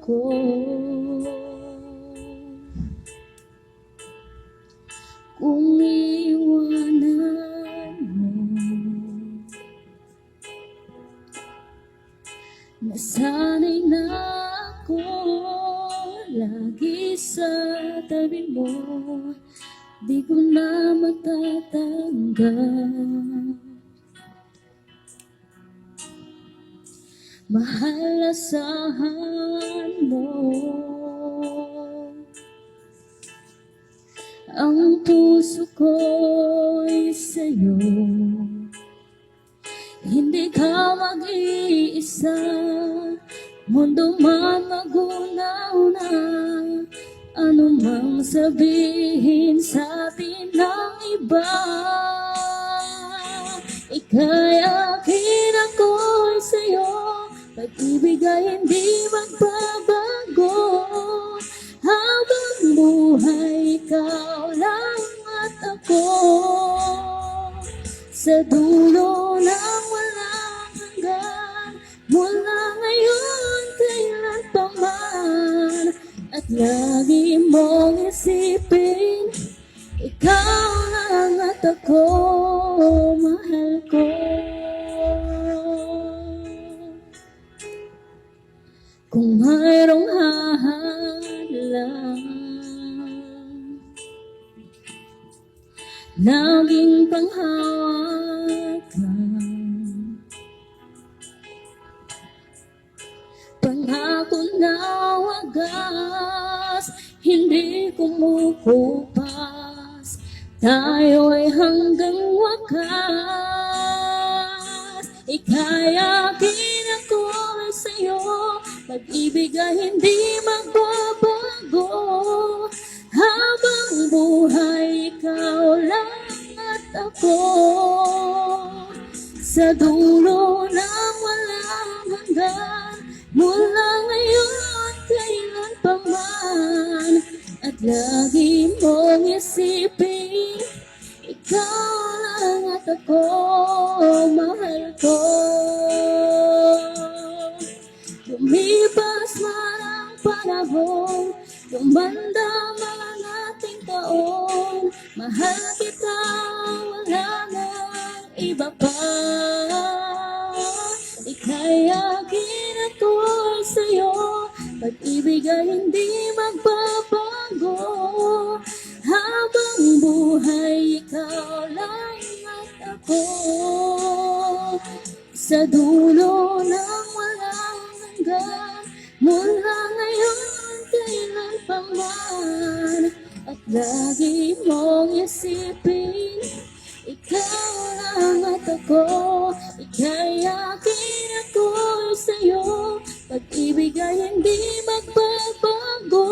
ko. Kung iwanan mo, nasanay na ako lagi sa tabi mo. Di ko na matatanggap. Mahal, asahan mo ang puso ko'y sa'yo. Hindi ka mag-iisa, mundo man magunaw na. Ano mang sabihin sa atin ng iba, ika'y akin, ako'y sa'yo. Pag-ibig ay hindi magbabago. Habang buhay, ikaw lang at ako. Sa dulo ng walang hanggan, mula ngayon kailan pa man. At lagi mong isipin, ikaw lang at ako, mahal ko. Kung mayroong hahalang, laging panghawakan, pangako na wagas, hindi kumukupas. Tayo ay hanggang wakas. Ika'y akin, ako'y sa'yo. Pag-ibig ay hindi magbabago. Habang buhay, ikaw lang at ako. Sa dulo ng walang hanggan, mula ngayon kailan pa man. At lagi mong isipin, ikaw lang at ako, mahal ko. Lumipas man ang panahon, lumanda man ating taon, mahal kita, wala nang iba pa. Ika'y akin, ako'y sa'yo. Pag-ibig ay hindi magbabago. Habang buhay, ikaw lang at ako. Sa dulo ng walang hanggan, mula ngayon kailan pa man. At lagi mong isipin, ikaw lang at ako. Ika'y akin, ako'y sa'yo. Pag-ibig ay hindi magbabago.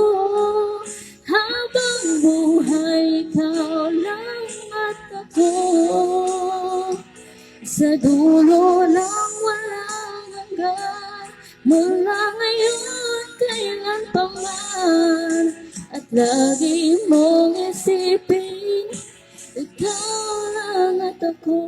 Habang buhay, ikaw lang at ako. Sa dulo ng walang hanggan, mula ngayon kailan pa man. At lagi mong isipin, ikaw lang at ako.